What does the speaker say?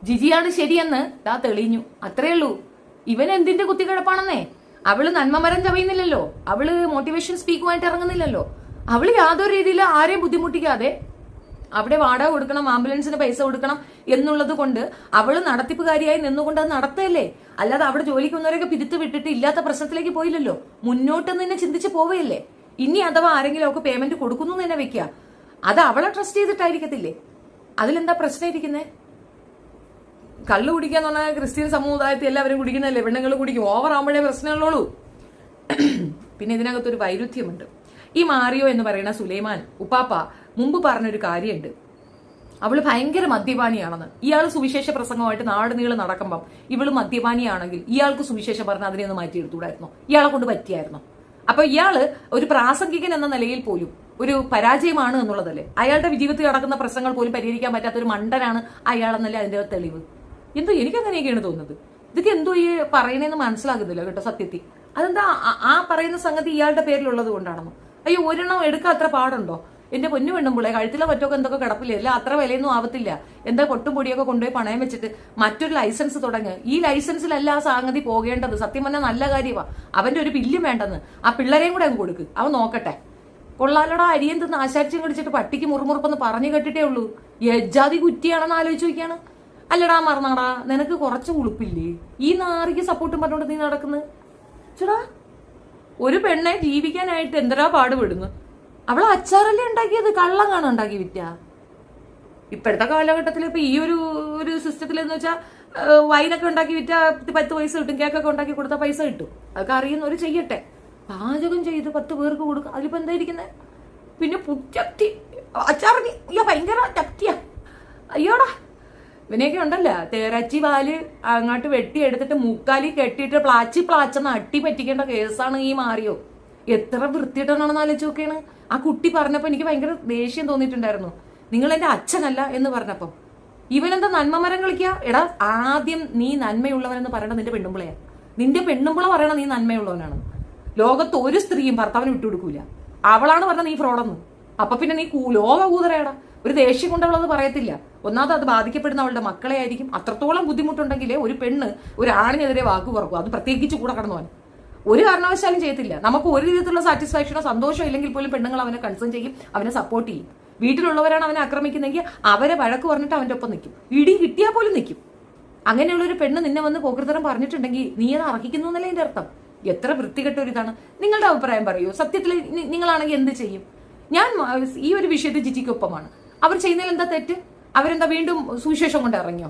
ജിജിയാണ് ശരിയെന്ന് ദാ തെളിഞ്ഞു. അത്രേ ഉള്ളൂ. ഇവൻ എന്തിന്റെ കുത്തിക്കിടപ്പാണെന്നേ. അവള് നന്മമരം ചവയുന്നില്ലല്ലോ, അവള് മോട്ടിവേഷൻ സ്പീക്കുമായിട്ട് ഇറങ്ങുന്നില്ലല്ലോ. അവള് യാതൊരു രീതിയിൽ ആരെയും ബുദ്ധിമുട്ടിക്കാതെ അവിടെ വാടക കൊടുക്കണം, ആംബുലൻസിന് പൈസ കൊടുക്കണം എന്നുള്ളത് കൊണ്ട് അവള് നടത്തിപ്പുകാരിയായി നിന്നുകൊണ്ട് അത് നടത്തല്ലേ. അല്ലാതെ അവിടെ ജോലിക്ക് വന്നവരൊക്കെ പിരിത്ത് വിട്ടിട്ട് ഇല്ലാത്ത പ്രശ്നത്തിലേക്ക് പോയില്ലല്ലോ. മുന്നോട്ട് തന്നെ ചിന്തിച്ച് പോവുകയല്ലേ. ഇനി അഥവാ ആരെങ്കിലും ഒക്കെ പേയ്മെന്റ് കൊടുക്കുന്നു തന്നെ വെക്കുക, അത് അവളെ ട്രസ്റ്റ് ചെയ്തിട്ടായിരിക്കത്തില്ലേ. അതിലെന്താ പ്രശ്നം ഇരിക്കുന്നേ? കള്ളു കുടിക്കാന്ന് പറഞ്ഞാൽ ക്രിസ്ത്യൻ സമുദായത്തിൽ എല്ലാവരും കുടിക്കുന്നതല്ലേ, പെണ്ണുങ്ങൾ കുടിക്കും. ഓവർ ആകുമ്പോഴേ പ്രശ്നമുള്ളൂ. പിന്നെ ഇതിനകത്തൊരു വൈരുദ്ധ്യമുണ്ട്. ഈ മാറിയോ എന്ന് പറയുന്ന സുലൈമാൻ ഉപ്പാപ്പ മുമ്പ് പറഞ്ഞൊരു കാര്യമുണ്ട്. അവള് ഭയങ്കര മദ്യപാനിയാണെന്ന്. ഇയാൾ സുവിശേഷ പ്രസംഗമായിട്ട് നാട് നീളം നടക്കുമ്പം ഇവള് മദ്യപാനിയാണെങ്കിൽ ഇയാൾക്ക് സുവിശേഷം പറഞ്ഞ് അതിനെ ഒന്ന് മാറ്റിയെടുത്തൂടായിരുന്നോ? ഇയാളെ കൊണ്ട് പറ്റിയായിരുന്നോ? അപ്പൊ ഇയാള് ഒരു പ്രാസംഗികൻ എന്ന നിലയിൽ പോലും ഒരു പരാജയമാണ് എന്നുള്ളതല്ലേ. അയാളുടെ ജീവിതത്തിൽ നടക്കുന്ന പ്രശ്നങ്ങൾ പോലും പരിഹരിക്കാൻ പറ്റാത്ത ഒരു മണ്ടനാണ് അയാളെന്നല്ലേ അതിന്റെ തെളിവ്. എന്തോ എനിക്കങ്ങനെയൊക്കെയാണ് തോന്നുന്നത്. ഇതൊക്കെ എന്തോ ഈ പറയണേന്ന് മനസ്സിലാകുന്നില്ല കേട്ടോ സത്യത്തിൽ. അതെന്താ ആ പറയുന്ന സംഗതി ഇയാളുടെ പേരിലുള്ളത് കൊണ്ടാണെന്നോ? അയ്യോ, ഒരെണ്ണം എടുക്കാൻ അത്ര പാടുണ്ടോ? എന്റെ പൊന്നു പെണ്ണുമ്പിളെ, കഴുത്തിലെ പറ്റൊക്കെ എന്തൊക്കെ കിടപ്പില്ല, അല്ല അത്ര വിലയൊന്നും ആവത്തില്ല. എന്താ പൊട്ടും പൊടിയൊക്കെ കൊണ്ടുപോയി പണയം വെച്ചിട്ട് മറ്റൊരു ലൈസൻസ് തുടങ്ങ്. ഈ ലൈസൻസിലല്ല ആ സംഗതി പോകേണ്ടത്. സത്യം പറഞ്ഞാൽ നല്ല കാര്യമാണ്. അവന്റെ ഒരു ബില്ലും വേണ്ടെന്ന് ആ പിള്ളേരെയും കൂടെ അങ്ങ് കൊടുക്ക്, അവൻ നോക്കട്ടെ. കൊള്ളാലടാ, അരിയും തിന്ന് ആശാരിച്ചും കടിച്ചിട്ട് പട്ടിക്ക് മുറുമുറുപ്പെന്ന് പറഞ്ഞു കേട്ടിട്ടേ ഉള്ളൂ. യജാതി കുറ്റിയാണെന്ന് ആലോചിച്ച് നോക്കിയാണ്. അല്ലടാ മറന്നാടാ, നിനക്ക് കുറച്ച് ഉളുപ്പില്ലേ? ഈ നാറിക്ക് സപ്പോർട്ടും പറഞ്ഞോണ്ട് നീ നടക്കുന്നത്. ചേടാ, ഒരു പെണ്ണെ ജീവിക്കാനായിട്ട് എന്തരാ പാടുപെടുന്നു. അവൾ അച്ചാറല്ലേ ഉണ്ടാക്കിയത്, കള്ളം കാണാൻ ഉണ്ടാക്കി വിറ്റ. ഇപ്പോഴത്തെ കാലഘട്ടത്തിൽ ഇപ്പൊ ഈ ഒരു സിസ്റ്റത്തിൽ എന്ന് വെച്ചാൽ വൈനൊക്കെ ഉണ്ടാക്കി വിറ്റ 10 പൈസ കിട്ടും, കേക്കൊക്കെ ഉണ്ടാക്കി കൊടുത്താൽ പൈസ കിട്ടും. അതൊക്കെ അറിയുന്നവര് ചെയ്യട്ടെ. പാചകം ചെയ്ത് 10 പേർക്ക് കൊടുക്കുക, അതിലിപ്പോ എന്താ ഇരിക്കുന്നത്? പിന്നെ പുറ്റത്തി അച്ചാറിന് ഭയങ്കര ചക്തിയാ. അയ്യോടാ, ഇവനെയൊക്കെ ഉണ്ടല്ലോ തേരച്ചി പാല് അങ്ങോട്ട് വെട്ടിയെടുത്തിട്ട് മുക്കാലി കെട്ടിയിട്ട് പ്ലാച്ചെന്ന് അട്ടി പറ്റിക്കേണ്ട കേസാണ് ഈ മാറിയോ. എത്ര വൃത്തിയിട്ടാണെന്ന് ആലോചിച്ച് നോക്കിയാണ്. ആ കുട്ടി പറഞ്ഞപ്പോ എനിക്ക് ഭയങ്കര ദേഷ്യം തോന്നിയിട്ടുണ്ടായിരുന്നു. നിങ്ങൾ എന്റെ അച്ഛനല്ല എന്ന് പറഞ്ഞപ്പം ഇവനെന്താ നന്മമരം കളിക്കുക? എടാ, ആദ്യം നീ നന്മയുള്ളവനെന്ന് പറയണ നിന്റെ പെണ്ണുമ്പിളയാ. നിന്റെ പെണ്ണുമ്പിള പറയണ നീ നന്മയുള്ളവനാണ്. ലോകത്ത് ഒരു സ്ത്രീയും ഭർത്താവിന് വിട്ടുകൊടുക്കൂല. അവളാണ് പറഞ്ഞ നീ ഫ്രോഡെന്ന്. അപ്പൊ പിന്നെ നീ ലോക കൂതറയടാ. ഒരു ദേഷ്യം കൊണ്ടവളത് പറയത്തില്ല. ഒന്നാമത് അത് ബാധിക്കപ്പെടുന്ന അവളുടെ മക്കളെ ആയിരിക്കും. അത്രത്തോളം ബുദ്ധിമുട്ടുണ്ടെങ്കിലേ ഒരു പെണ്ണ് ഒരു ആണിനെതിരെ വാക്ക് പറക്കും, അത് പ്രത്യേകിച്ച് കൂടെ കടന്നവൻ ഒരു കാരണവശാലും ചെയ്യത്തില്ല. നമുക്ക് ഒരു രീതിയിലുള്ള സാറ്റിസ്ഫാക്ഷനോ സന്തോഷമോ ഇല്ലെങ്കിൽ പോലും പെണ്ണുങ്ങൾ അവനെ കൺസേൺ ചെയ്യും, അവനെ സപ്പോർട്ട് ചെയ്യും. വീട്ടിലുള്ളവരാണ് അവനെ ആക്രമിക്കുന്നെങ്കിൽ അവരെ വഴക്ക് പറഞ്ഞിട്ട് അവന്റെ ഒപ്പം നിൽക്കും, ഇടി കിട്ടിയാൽ പോലും നിൽക്കും. അങ്ങനെയുള്ളൊരു പെണ്ണ് നിന്നെ വന്ന് പോക്കൃതരം പറഞ്ഞിട്ടുണ്ടെങ്കിൽ നീ അത് അർഹിക്കുന്നു എന്നല്ലേ എന്റെ അർത്ഥം. എത്ര വൃത്തികെട്ട ഒരു ഇതാണ്. നിങ്ങളുടെ അഭിപ്രായം പറയൂ. സത്യത്തിൽ നിങ്ങളാണെങ്കിൽ എന്ത് ചെയ്യും? ഞാൻ ഈ ഒരു വിഷയത്തിൽ ജിജിക്കൊപ്പമാണ്. അവർ ചെയ്യുന്നതിൽ എന്താ തെറ്റ്? അവരെന്താ വീണ്ടും സുവിശേഷം കൊണ്ട് ഇറങ്ങിയോ?